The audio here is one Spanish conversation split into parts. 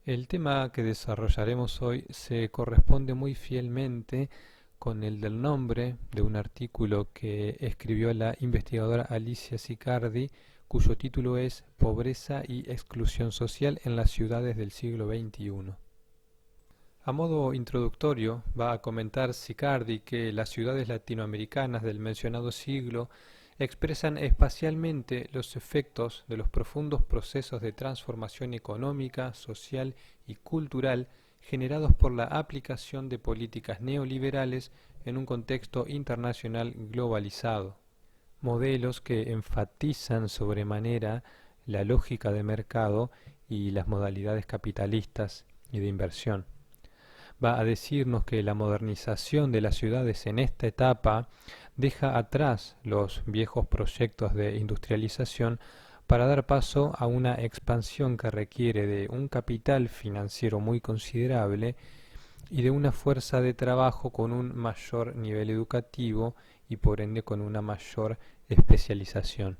El tema que desarrollaremos hoy se corresponde muy fielmente con el del nombre de un artículo que escribió la investigadora Alicia Sicardi, cuyo título es Pobreza y exclusión social en las ciudades del siglo XXI. A modo introductorio, va a comentar Sicardi que las ciudades latinoamericanas del mencionado siglo expresan espacialmente los efectos de los profundos procesos de transformación económica, social y cultural generados por la aplicación de políticas neoliberales en un contexto internacional globalizado. Modelos que enfatizan sobremanera la lógica de mercado y las modalidades capitalistas y de inversión. Va a decirnos que la modernización de las ciudades en esta etapa deja atrás los viejos proyectos de industrialización para dar paso a una expansión que requiere de un capital financiero muy considerable y de una fuerza de trabajo con un mayor nivel educativo y por ende con una mayor especialización.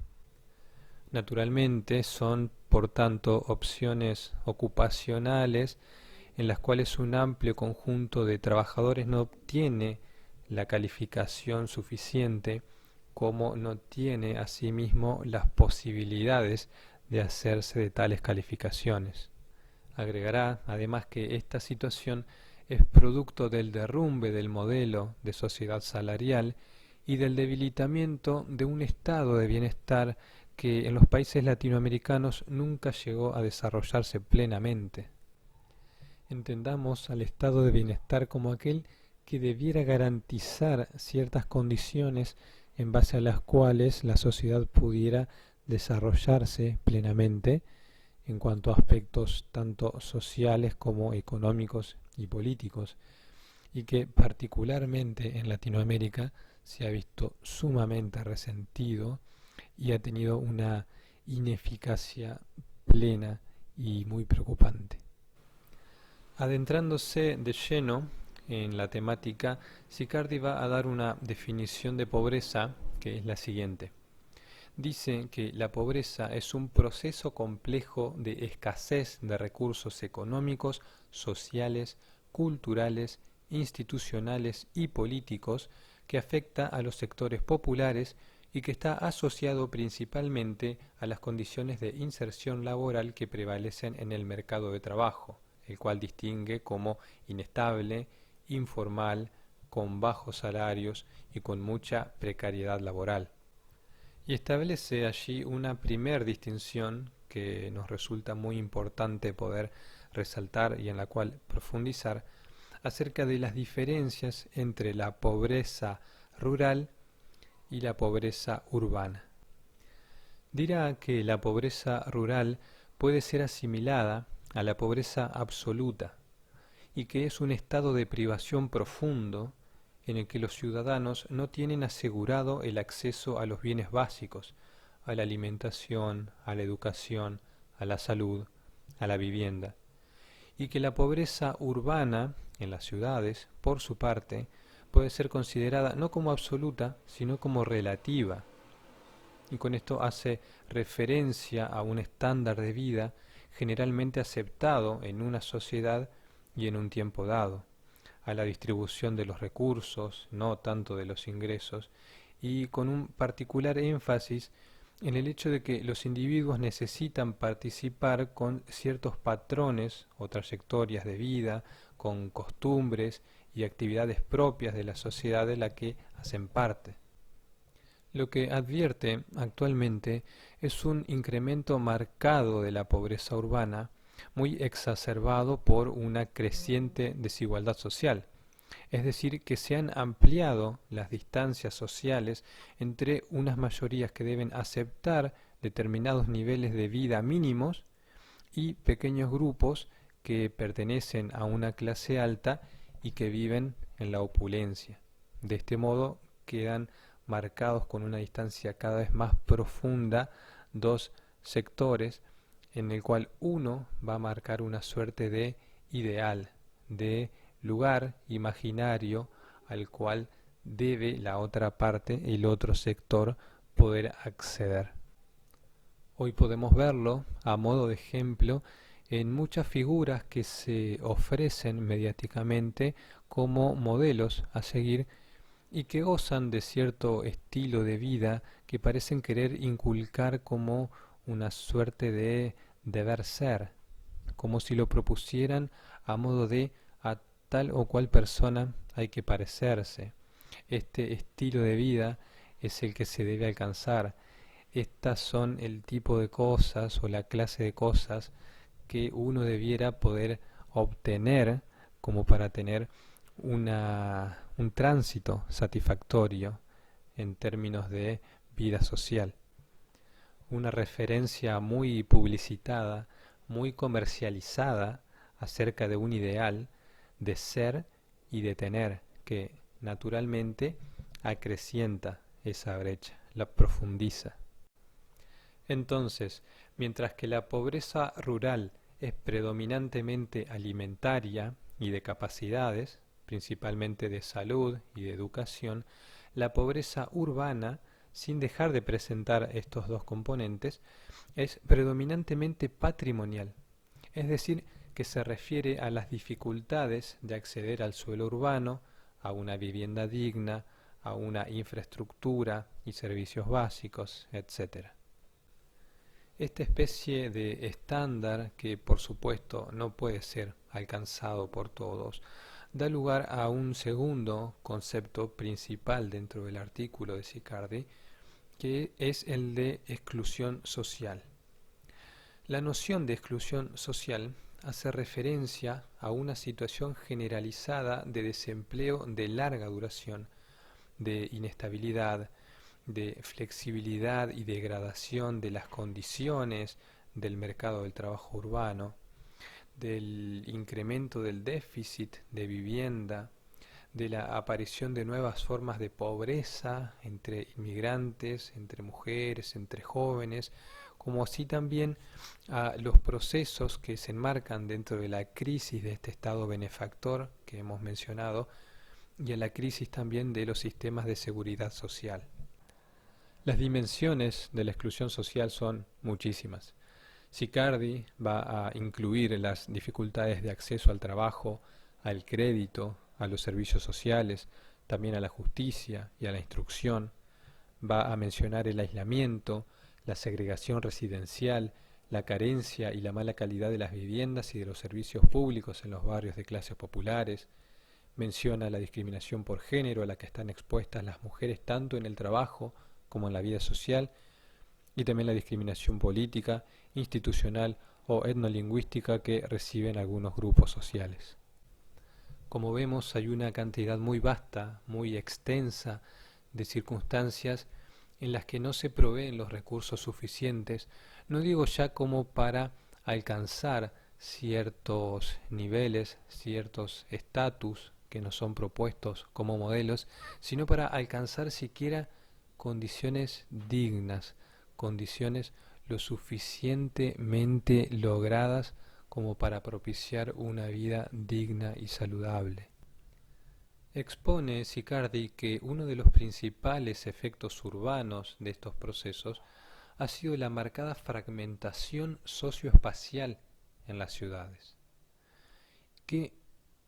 Naturalmente son, por tanto, opciones ocupacionales en las cuales un amplio conjunto de trabajadores no obtiene la calificación suficiente, como no tiene asimismo las posibilidades de hacerse de tales calificaciones. Agregará además que esta situación es producto del derrumbe del modelo de sociedad salarial y del debilitamiento de un estado de bienestar que en los países latinoamericanos nunca llegó a desarrollarse plenamente. Entendamos al estado de bienestar como aquel que debiera garantizar ciertas condiciones en base a las cuales la sociedad pudiera desarrollarse plenamente en cuanto a aspectos tanto sociales como económicos y políticos, y que particularmente en Latinoamérica se ha visto sumamente resentido y ha tenido una ineficacia plena y muy preocupante. Adentrándose de lleno en la temática, Sicardi va a dar una definición de pobreza que es la siguiente. Dice que la pobreza es un proceso complejo de escasez de recursos económicos, sociales, culturales, institucionales y políticos que afecta a los sectores populares y que está asociado principalmente a las condiciones de inserción laboral que prevalecen en el mercado de trabajo, el cual distingue como inestable, informal, con bajos salarios y con mucha precariedad laboral. Y establece allí una primer distinción que nos resulta muy importante poder resaltar y en la cual profundizar acerca de las diferencias entre la pobreza rural y la pobreza urbana. Dirá que la pobreza rural puede ser asimilada a la pobreza absoluta y que es un estado de privación profundo en el que los ciudadanos no tienen asegurado el acceso a los bienes básicos, a la alimentación, a la educación, a la salud, a la vivienda, y que la pobreza urbana en las ciudades, por su parte, puede ser considerada no como absoluta, sino como relativa, y con esto hace referencia a un estándar de vida generalmente aceptado en una sociedad y en un tiempo dado, a la distribución de los recursos, no tanto de los ingresos, y con un particular énfasis en el hecho de que los individuos necesitan participar con ciertos patrones o trayectorias de vida, con costumbres y actividades propias de la sociedad de la que hacen parte. Lo que advierte actualmente es un incremento marcado de la pobreza urbana, muy exacerbado por una creciente desigualdad social, es decir, que se han ampliado las distancias sociales entre unas mayorías que deben aceptar determinados niveles de vida mínimos y pequeños grupos que pertenecen a una clase alta y que viven en la opulencia. De este modo quedan marcados con una distancia cada vez más profunda dos sectores en el cual uno va a marcar una suerte de ideal, de lugar imaginario al cual debe la otra parte, el otro sector, poder acceder. Hoy podemos verlo a modo de ejemplo en muchas figuras que se ofrecen mediáticamente como modelos a seguir y que gozan de cierto estilo de vida que parecen querer inculcar como una suerte de deber ser, como si lo propusieran a modo de a tal o cual persona hay que parecerse. Este estilo de vida es el que se debe alcanzar. Estas son el tipo de cosas o la clase de cosas que uno debiera poder obtener como para tener un tránsito satisfactorio en términos de vida social. Una referencia muy publicitada, muy comercializada acerca de un ideal de ser y de tener que naturalmente acrecienta esa brecha, la profundiza. Entonces, mientras que la pobreza rural es predominantemente alimentaria y de capacidades, principalmente de salud y de educación, la pobreza urbana, sin dejar de presentar estos dos componentes, es predominantemente patrimonial, es decir, que se refiere a las dificultades de acceder al suelo urbano, a una vivienda digna, a una infraestructura y servicios básicos, etc. Esta especie de estándar, que por supuesto no puede ser alcanzado por todos, da lugar a un segundo concepto principal dentro del artículo de Sicardi, que es el de exclusión social. La noción de exclusión social hace referencia a una situación generalizada de desempleo de larga duración, de inestabilidad, de flexibilidad y degradación de las condiciones del mercado del trabajo urbano, del incremento del déficit de vivienda, de la aparición de nuevas formas de pobreza entre inmigrantes, entre mujeres, entre jóvenes, como así también a los procesos que se enmarcan dentro de la crisis de este Estado benefactor que hemos mencionado y a la crisis también de los sistemas de seguridad social. Las dimensiones de la exclusión social son muchísimas. Sicardi va a incluir las dificultades de acceso al trabajo, al crédito, a los servicios sociales, también a la justicia y a la instrucción. Va a mencionar el aislamiento, la segregación residencial, la carencia y la mala calidad de las viviendas y de los servicios públicos en los barrios de clases populares. Menciona la discriminación por género a la que están expuestas las mujeres tanto en el trabajo como en la vida social, y también la discriminación política, institucional o etnolingüística que reciben algunos grupos sociales. Como vemos, hay una cantidad muy vasta, muy extensa de circunstancias en las que no se proveen los recursos suficientes, no digo ya como para alcanzar ciertos niveles, ciertos estatus que nos son propuestos como modelos, sino para alcanzar siquiera condiciones dignas, condiciones lo suficientemente logradas como para propiciar una vida digna y saludable. Expone Sicardi que uno de los principales efectos urbanos de estos procesos ha sido la marcada fragmentación socioespacial en las ciudades, que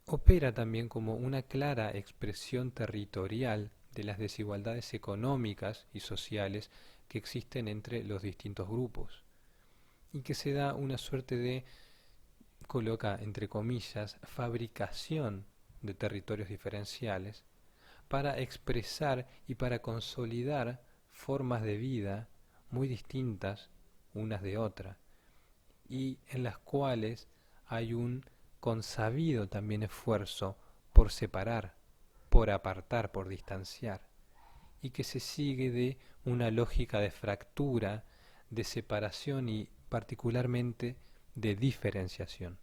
opera también como una clara expresión territorial de las desigualdades económicas y sociales que existen entre los distintos grupos, y que se da una suerte de, coloca entre comillas, fabricación de territorios diferenciales para expresar y para consolidar formas de vida muy distintas unas de otras, y en las cuales hay un consabido también esfuerzo por separar, por apartar, por distanciar, y que se sigue de una lógica de fractura, de separación y particularmente de diferenciación.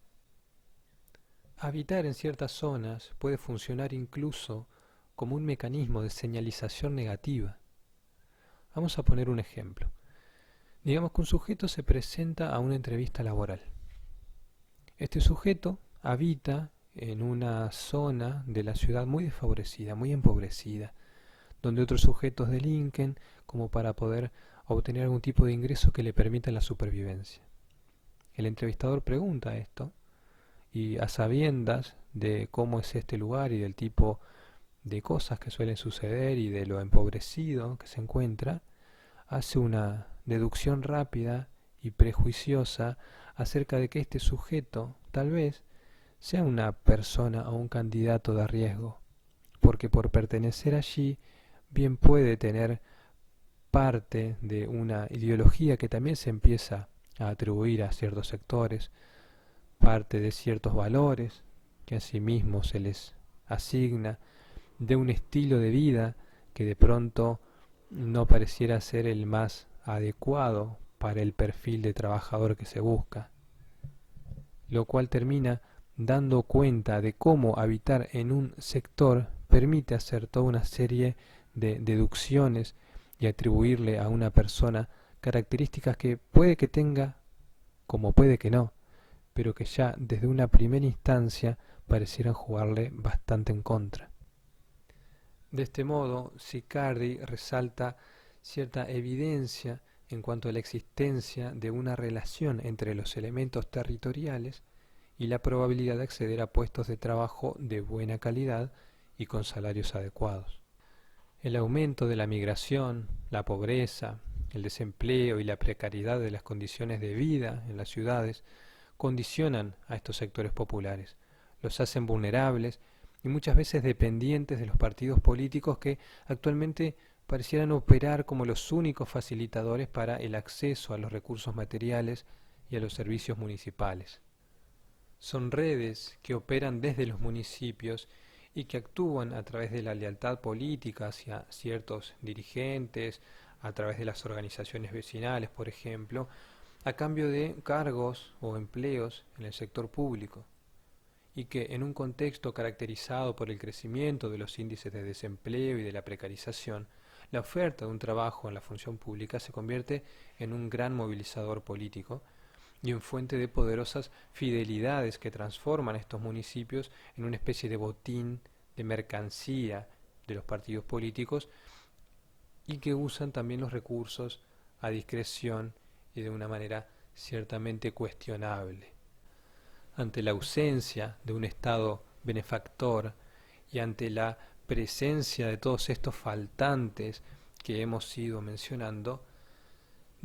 Habitar en ciertas zonas puede funcionar incluso como un mecanismo de señalización negativa. Vamos a poner un ejemplo. Digamos que un sujeto se presenta a una entrevista laboral. Este sujeto habita en una zona de la ciudad muy desfavorecida, muy empobrecida, donde otros sujetos delinquen como para poder obtener algún tipo de ingreso que le permita la supervivencia. el entrevistador pregunta esto y a sabiendas de cómo es este lugar y del tipo de cosas que suelen suceder y de lo empobrecido que se encuentra, hace una deducción rápida y prejuiciosa acerca de que este sujeto tal vez sea una persona o un candidato de riesgo, porque por pertenecer allí bien puede tener parte de una ideología que también se empieza a atribuir a ciertos sectores, parte de ciertos valores que asimismo se les asigna, de un estilo de vida que de pronto no pareciera ser el más adecuado para el perfil de trabajador que se busca, lo cual termina dando cuenta de cómo habitar en un sector permite hacer toda una serie de deducciones y atribuirle a una persona características que puede que tenga, como puede que no, pero que ya desde una primera instancia parecieran jugarle bastante en contra. De este modo, Siccardi resalta cierta evidencia en cuanto a la existencia de una relación entre los elementos territoriales y la probabilidad de acceder a puestos de trabajo de buena calidad y con salarios adecuados. El aumento de la migración, la pobreza, el desempleo y la precariedad de las condiciones de vida en las ciudades condicionan a estos sectores populares, los hacen vulnerables y muchas veces dependientes de los partidos políticos que actualmente parecieran operar como los únicos facilitadores para el acceso a los recursos materiales y a los servicios municipales. Son redes que operan desde los municipios y que actúan a través de la lealtad política hacia ciertos dirigentes, a través de las organizaciones vecinales, por ejemplo, a cambio de cargos o empleos en el sector público, y que en un contexto caracterizado por el crecimiento de los índices de desempleo y de la precarización, la oferta de un trabajo en la función pública se convierte en un gran movilizador político y en fuente de poderosas fidelidades que transforman estos municipios en una especie de botín de mercancía de los partidos políticos y que usan también los recursos a discreción y de una manera ciertamente cuestionable. Ante la ausencia de un Estado benefactor y ante la presencia de todos estos faltantes que hemos ido mencionando,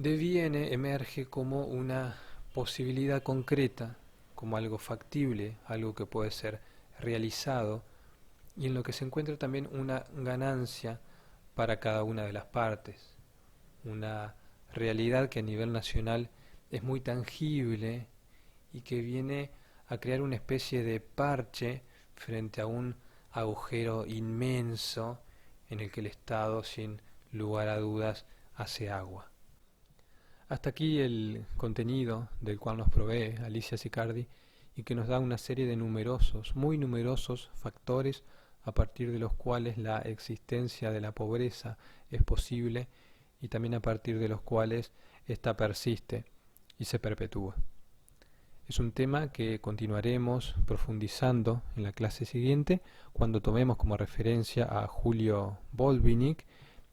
emerge como una posibilidad concreta, como algo factible, algo que puede ser realizado y en lo que se encuentra también una ganancia para cada una de las partes, una realidad que a nivel nacional es muy tangible y que viene a crear una especie de parche frente a un agujero inmenso en el que el Estado, sin lugar a dudas, hace agua. Hasta aquí el contenido del cual nos provee Alicia Siccardi y que nos da una serie de numerosos, muy numerosos factores a partir de los cuales la existencia de la pobreza es posible y también a partir de los cuales ésta persiste y se perpetúa. Es un tema que continuaremos profundizando en la clase siguiente cuando tomemos como referencia a Julio Bölbinich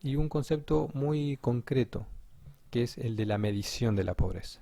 y un concepto muy concreto que es el de la medición de la pobreza.